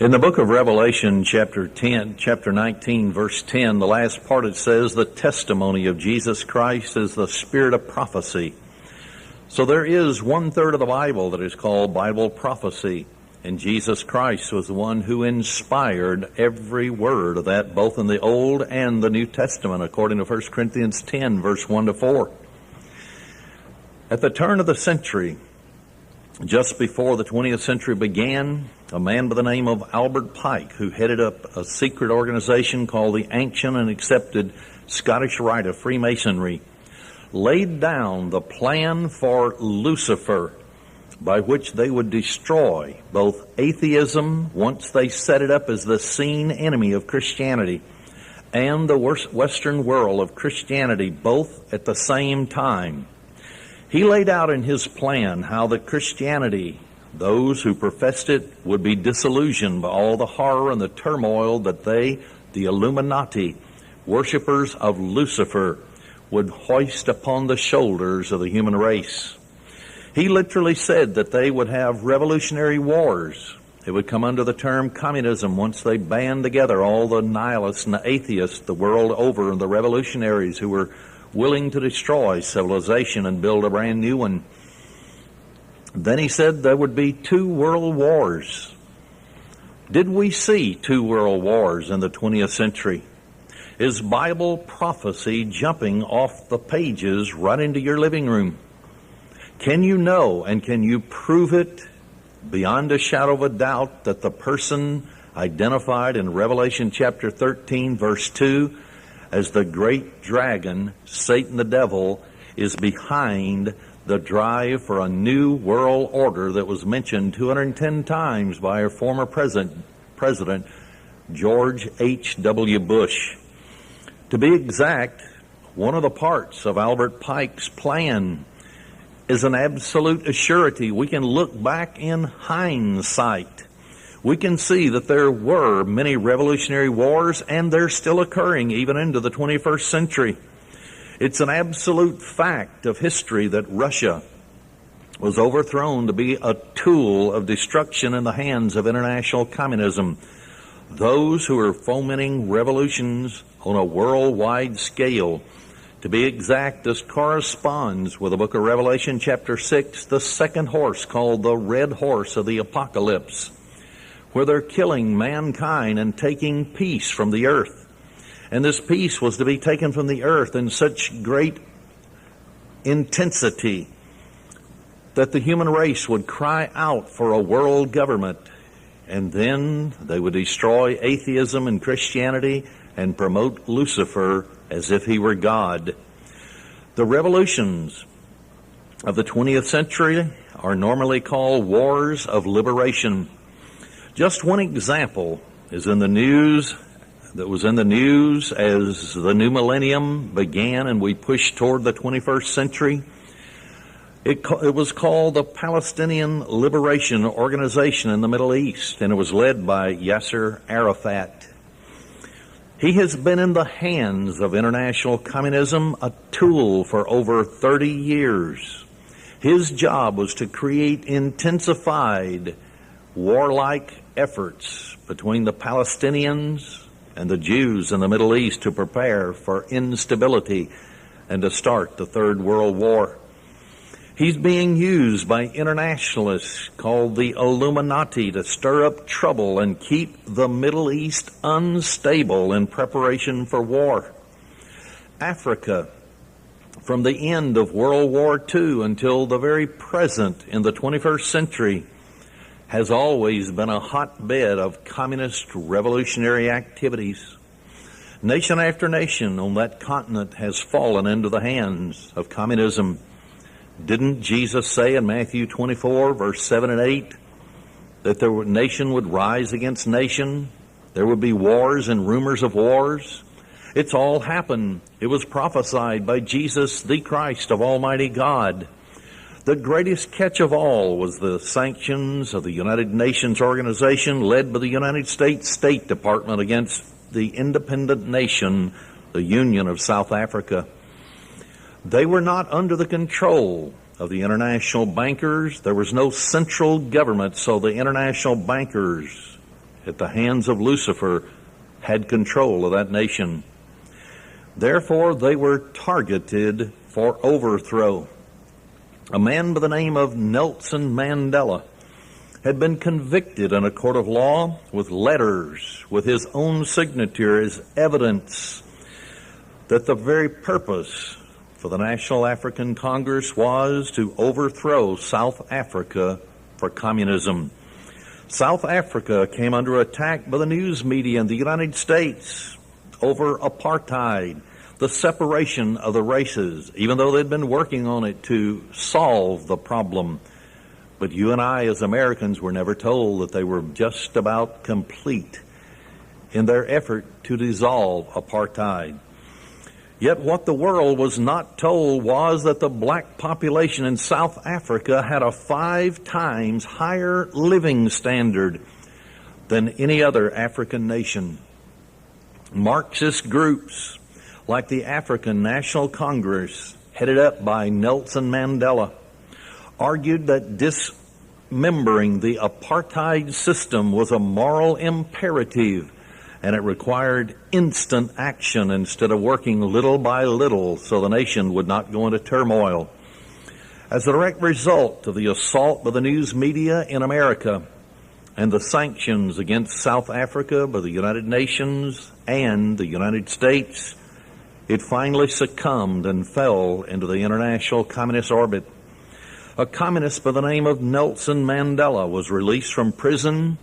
In the book of Revelation, chapter 19, verse 10, the last part, it says, the testimony of Jesus Christ is the spirit of prophecy. So there is 1/3 of the Bible that is called Bible prophecy. And Jesus Christ was the one who inspired every word of that, both in the Old and the New Testament, according to 1 Corinthians 10, verse 1-4. At the turn of the century, just before the 20th century began, a man by the name of Albert Pike, who headed up a secret organization called the Ancient and Accepted Scottish Rite of Freemasonry, laid down the plan for Lucifer, by which they would destroy both atheism, once they set it up as the seen enemy of Christianity, and the Western world of Christianity, both at the same time. He laid out in his plan how that Christianity, those who professed it, would be disillusioned by all the horror and the turmoil that they, the Illuminati, worshippers of Lucifer, would hoist upon the shoulders of the human race. He literally said that they would have revolutionary wars. It would come under the term communism once they band together all the nihilists and the atheists the world over, and the revolutionaries who were willing to destroy civilization and build a brand new one. Then he said there would be 2 world wars. Did we see 2 world wars in the 20th century? Is Bible prophecy jumping off the pages right into your living room? Can you know and can you prove it beyond a shadow of a doubt that the person identified in Revelation chapter 13, verse 2, as the great dragon, Satan the devil, is behind the drive for a new world order that was mentioned 210 times by our former President George H.W. Bush? To be exact, one of the parts of Albert Pike's plan is an absolute assurity. We can look back in hindsight. We can see that there were many revolutionary wars, and they're still occurring even into the 21st century. It's an absolute fact of history that Russia was overthrown to be a tool of destruction in the hands of international communism. Those who are fomenting revolutions on a worldwide scale. To be exact, this corresponds with the book of Revelation chapter 6, the second horse called the red horse of the apocalypse, where they're killing mankind and taking peace from the earth. And this peace was to be taken from the earth in such great intensity that the human race would cry out for a world government, and then they would destroy atheism and Christianity and promote Lucifer as if he were God. The revolutions of the 20th century are normally called wars of liberation. Just one example is in the news, that was in the news as the new millennium began and we pushed toward the 21st century. It was called the Palestinian Liberation Organization in the Middle East, and it was led by Yasser Arafat. He has been in the hands of international communism, a tool for over 30 years. His job was to create intensified warlike efforts between the Palestinians and the Jews in the Middle East to prepare for instability and to start the Third World War. He's being used by internationalists called the Illuminati to stir up trouble and keep the Middle East unstable in preparation for war. Africa, from the end of World War II until the very present in the 21st century, has always been a hotbed of communist revolutionary activities. Nation after nation on that continent has fallen into the hands of communism. Didn't Jesus say in Matthew 24, verse 7 and 8, that nation would rise against nation? There would be wars and rumors of wars? It's all happened. It was prophesied by Jesus, the Christ of Almighty God. The greatest catch of all was the sanctions of the United Nations organization led by the United States State Department against the independent nation, the Union of South Africa. They were not under the control of the international bankers. There was no central government, so the international bankers at the hands of Lucifer had control of that nation. Therefore, they were targeted for overthrow. A man by the name of Nelson Mandela had been convicted in a court of law with letters with his own signature as evidence that the very purpose for the National African Congress was to overthrow South Africa for communism. South Africa came under attack by the news media in the United States over apartheid, the separation of the races, even though they'd been working on it to solve the problem. But you and I, as Americans, were never told that they were just about complete in their effort to dissolve apartheid. Yet what the world was not told was that the black population in South Africa had a 5 times higher living standard than any other African nation. Marxist groups like the African National Congress, headed up by Nelson Mandela, argued that dismembering the apartheid system was a moral imperative, and it required instant action instead of working little by little so the nation would not go into turmoil. As a direct result of the assault by the news media in America and the sanctions against South Africa by the United Nations and the United States, it finally succumbed and fell into the international communist orbit. A communist by the name of Nelson Mandela was released from prison.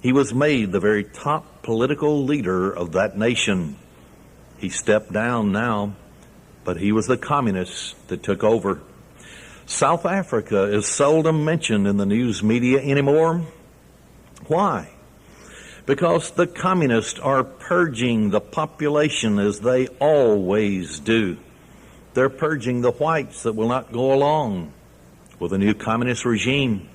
He was made the very top political leader of that nation. He stepped down now, but he was the communist that took over. South Africa is seldom mentioned in the news media anymore. Why? Because the communists are purging the population as they always do. They're purging the whites that will not go along with the new communist regime.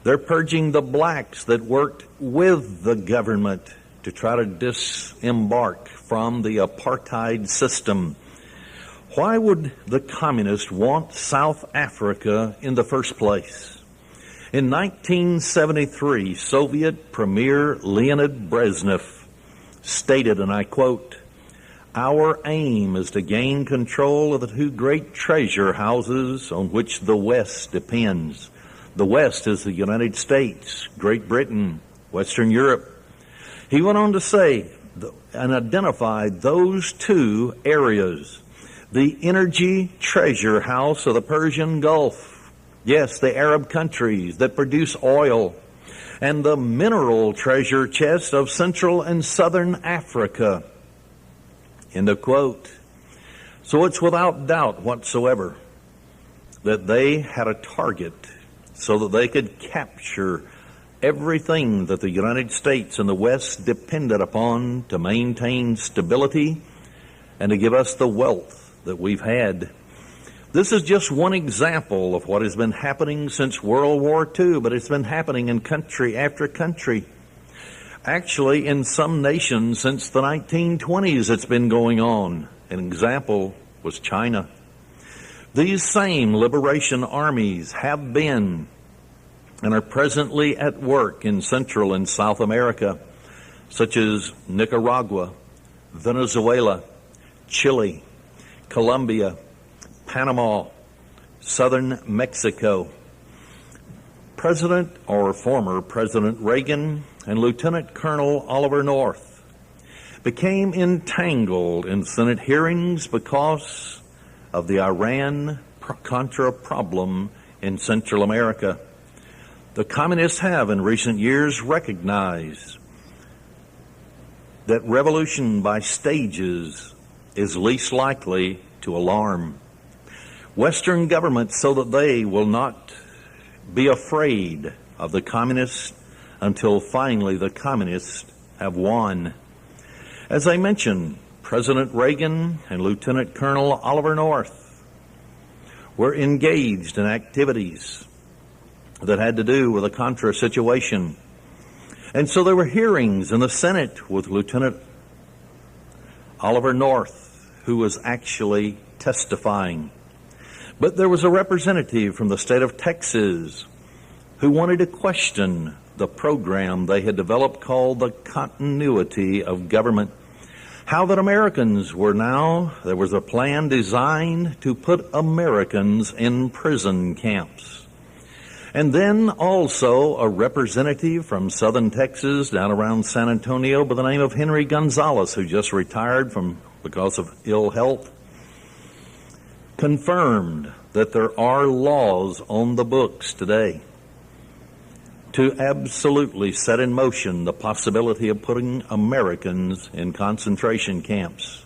They're purging the blacks that worked with the government to try to disembark from the apartheid system. Why would the communists want South Africa in the first place? In 1973, Soviet Premier Leonid Brezhnev stated, and I quote, "Our aim is to gain control of the 2 great treasure houses on which the West depends. The West is the United States, Great Britain, Western Europe." He went on to say and identify those 2 areas: the energy treasure house of the Persian Gulf, yes, the Arab countries that produce oil, and the mineral treasure chest of Central and Southern Africa. End of quote. So it's without doubt whatsoever that they had a target so that they could capture everything that the United States and the West depended upon to maintain stability and to give us the wealth that we've had. This is just one example of what has been happening since World War II, but it's been happening in country after country. Actually, in some nations since the 1920s it's been going on. An example was China. These same liberation armies have been and are presently at work in Central and South America, such as Nicaragua, Venezuela, Chile, Colombia, Panama, southern Mexico. President or former President Reagan and Lieutenant Colonel Oliver North became entangled in Senate hearings because of the Iran-Contra problem in Central America. The communists have in recent years recognized that revolution by stages is least likely to alarm Western governments so that they will not be afraid of the communists until finally the communists have won. As I mentioned, President Reagan and Lieutenant Colonel Oliver North were engaged in activities that had to do with the Contra situation. And so there were hearings in the Senate with Lieutenant Oliver North, who was actually testifying. But there was a representative from the state of Texas who wanted to question the program they had developed called the continuity of government. How that Americans were now, there was a plan designed to put Americans in prison camps. And then also a representative from southern Texas down around San Antonio by the name of Henry Gonzalez, who just retired because of ill health, confirmed that there are laws on the books today to absolutely set in motion the possibility of putting Americans in concentration camps.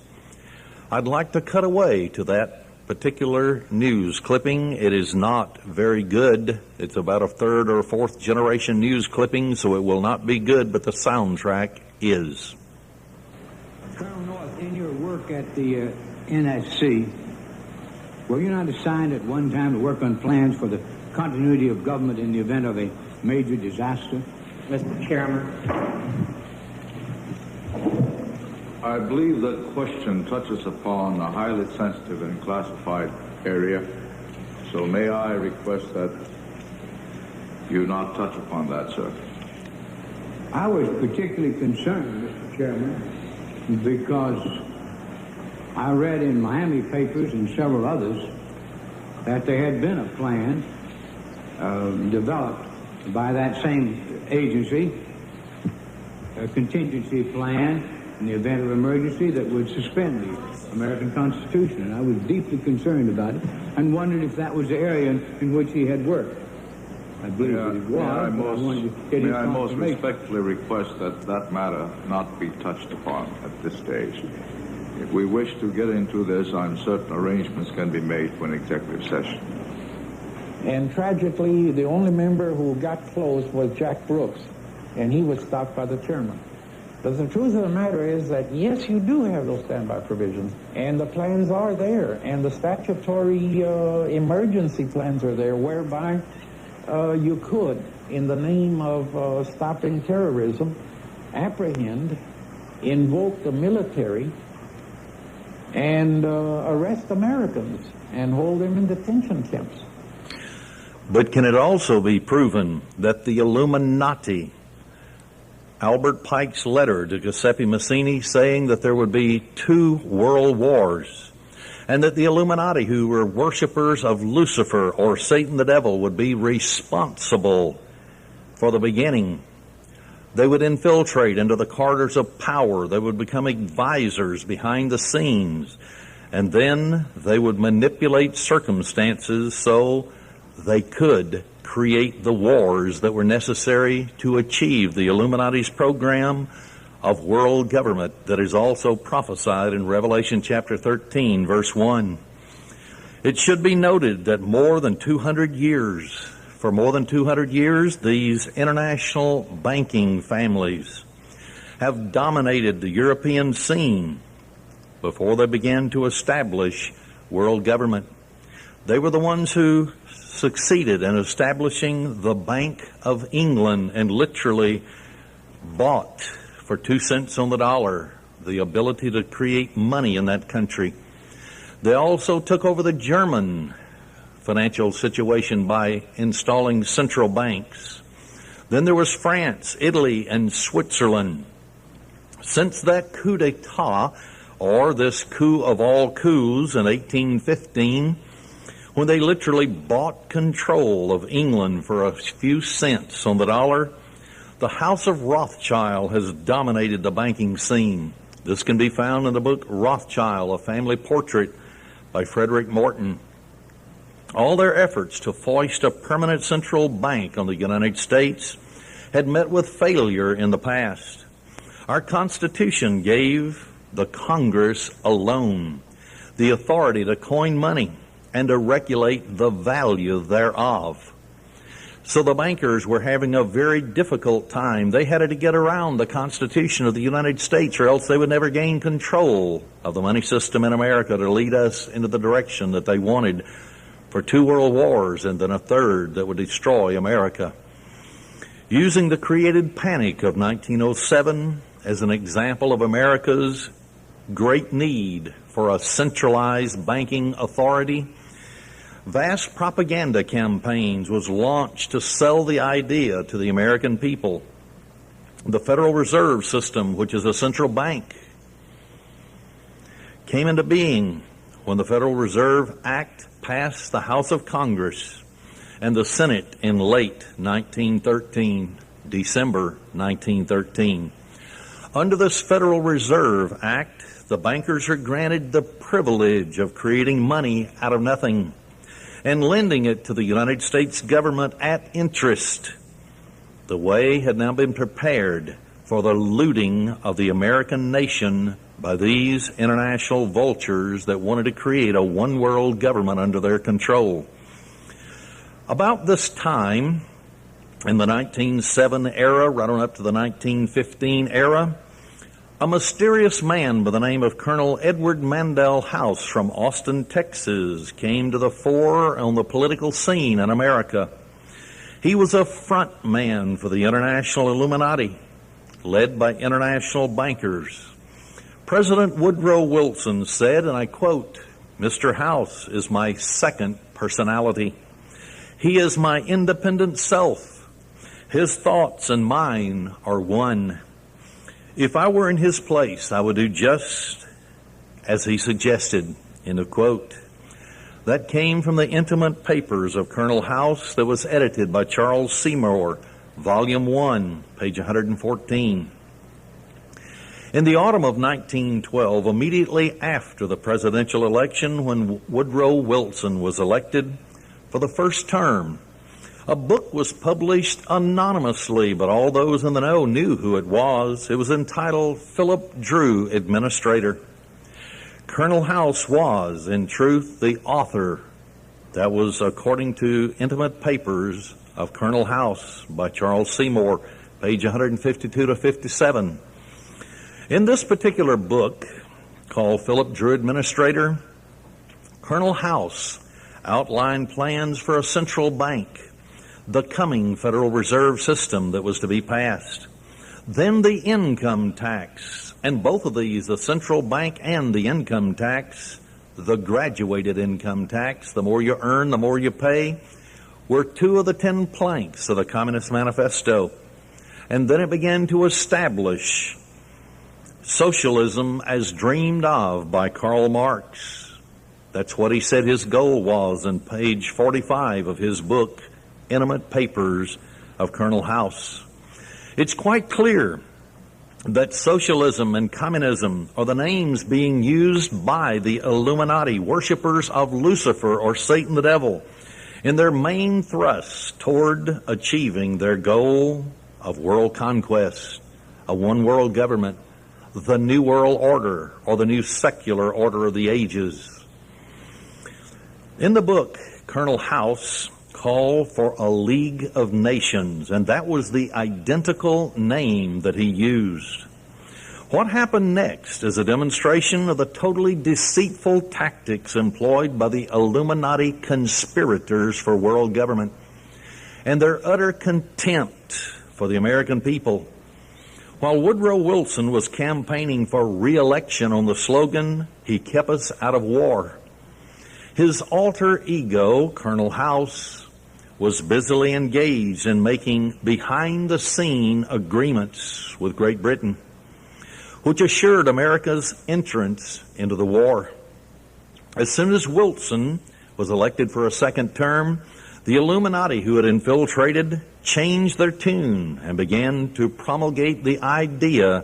I'd like to cut away to that particular news clipping. It is not very good. It's about a third or fourth generation news clipping, so it will not be good, but the soundtrack is. Colonel North, in your work at the NSC, were you not assigned at one time to work on plans for the continuity of government in the event of a major disaster? Mr. Chairman. I believe that question touches upon a highly sensitive and classified area, so may I request that you not touch upon that, sir? I was particularly concerned, Mr. Chairman, because I read in Miami papers and several others that there had been a plan developed by that same agency, a contingency plan in the event of emergency that would suspend the American Constitution. And I was deeply concerned about it and wondered if that was the area in which he had worked. I believe it was. May I most respectfully request that that matter not be touched upon at this stage. If we wish to get into this, I'm certain arrangements can be made for an executive session. And tragically, the only member who got close was Jack Brooks, and he was stopped by the chairman. But the truth of the matter is that, yes, you do have those standby provisions, and the plans are there, and the statutory emergency plans are there, whereby you could, in the name of stopping terrorism, apprehend, invoke the military, and arrest Americans and hold them in detention camps. But can it also be proven that the Illuminati, Albert Pike's letter to Giuseppe Mazzini saying that there would be 2 world wars, and that the Illuminati, who were worshipers of Lucifer or Satan the devil, would be responsible for the beginning? They would infiltrate into the corridors of power. They would become advisors behind the scenes. And then they would manipulate circumstances so they could create the wars that were necessary to achieve the Illuminati's program of world government that is also prophesied in Revelation chapter 13, verse 1. It should be noted that for more than 200 years, these international banking families have dominated the European scene before they began to establish world government. They were the ones who succeeded in establishing the Bank of England and literally bought for 2 cents on the dollar the ability to create money in that country. They also took over the German financial situation by installing central banks. Then there was France, Italy, and Switzerland. Since that coup d'etat, or this coup of all coups in 1815, when they literally bought control of England for a few cents on the dollar, the House of Rothschild has dominated the banking scene. This can be found in the book Rothschild, A Family Portrait by Frederick Morton. All their efforts to foist a permanent central bank on the United States had met with failure in the past. Our Constitution gave the Congress alone the authority to coin money and to regulate the value thereof. So the bankers were having a very difficult time. They had to get around the Constitution of the United States, or else they would never gain control of the money system in America to lead us into the direction that they wanted for 2 world wars and then a third that would destroy America. Using the created panic of 1907 as an example of America's great need for a centralized banking authority, Vast propaganda campaigns was launched to sell the idea to the American people. The Federal Reserve System, which is a central bank, came into being when the Federal Reserve Act passed the House of Congress and the Senate in late 1913, December 1913. Under this Federal Reserve Act, the bankers are granted the privilege of creating money out of nothing and lending it to the United States government at interest. The way had now been prepared for the looting of the American nation by these international vultures that wanted to create a one-world government under their control. About this time, in the 1907 era, right on up to the 1915 era, a mysterious man by the name of Colonel Edward Mandell House from Austin, Texas, came to the fore on the political scene in America. He was a front man for the international Illuminati, led by international bankers. President Woodrow Wilson said, and I quote, "Mr. House is my second personality. He is my independent self. His thoughts and mine are one. If I were in his place, I would do just as he suggested," end of quote. That came from the intimate papers of Colonel House that was edited by Charles Seymour, Volume 1, page 114. In the autumn of 1912, immediately after the presidential election, when Woodrow Wilson was elected for the first term, a book was published anonymously, but all those in the know knew who it was. It was entitled Philip Drew, Administrator. Colonel House was, in truth, the author. That was according to intimate papers of Colonel House by Charles Seymour, page 152 to 57. In this particular book, called Philip Drew, Administrator, Colonel House outlined plans for a central bank, the coming Federal Reserve System that was to be passed, then the income tax, and both of these, the central bank and the income tax, the graduated income tax, the more you earn, the more you pay, were two of the 10 planks of the Communist Manifesto. And then it began to establish socialism as dreamed of by Karl Marx. That's what he said his goal was in page 45 of his book, Intimate Papers of Colonel House. It's quite clear that socialism and communism are the names being used by the Illuminati, worshipers of Lucifer or Satan the devil, in their main thrust toward achieving their goal of world conquest, a one-world government, the New World Order, or the New Secular Order of the Ages. In the book, Colonel House called for a League of Nations, and that was the identical name that he used. What happened next is a demonstration of the totally deceitful tactics employed by the Illuminati conspirators for world government and their utter contempt for the American people. While Woodrow Wilson was campaigning for re-election on the slogan, "He kept us out of war," his alter ego, Colonel House, was busily engaged in making behind-the-scene agreements with Great Britain, which assured America's entrance into the war. As soon as Wilson was elected for a second term, the Illuminati who had infiltrated changed their tune and began to promulgate the idea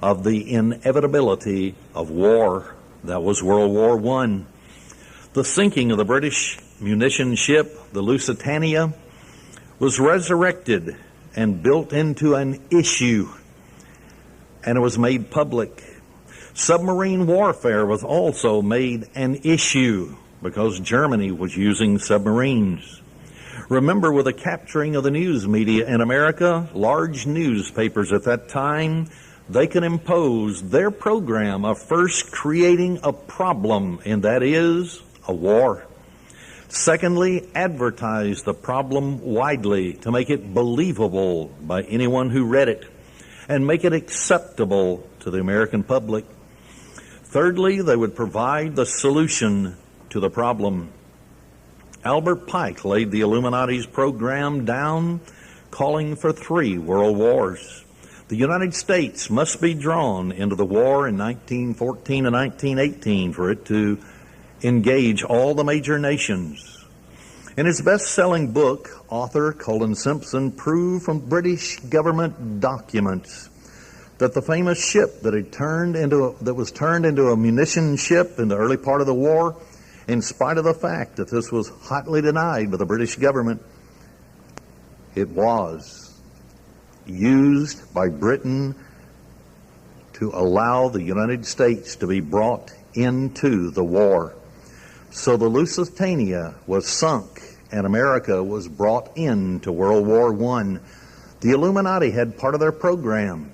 of the inevitability of war. That was World War I. The sinking of the British munition ship, the Lusitania, was resurrected and built into an issue, and it was made public. Submarine warfare was also made an issue because Germany was using submarines. Remember, with the capturing of the news media in America, large newspapers at that time, they could impose their program of first creating a problem, and that is a war. Secondly, advertise the problem widely to make it believable by anyone who read it and make it acceptable to the American public. Thirdly, they would provide the solution to the problem. Albert Pike laid the Illuminati's program down, calling for 3 world wars. The United States must be drawn into the war in 1914 and 1918 for it to engage all the major nations. In his best-selling book, author Colin Simpson proved from British government documents that the famous ship that was turned into a munition ship in the early part of the war, in spite of the fact that this was hotly denied by the British government, it was used by Britain to allow the United States to be brought into the war. So the Lusitania was sunk and America was brought into World War I. The Illuminati had part of their program,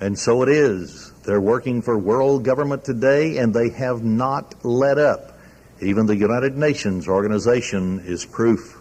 and so it is. They're working for world government today, and they have not let up. Even the United Nations organization is proof.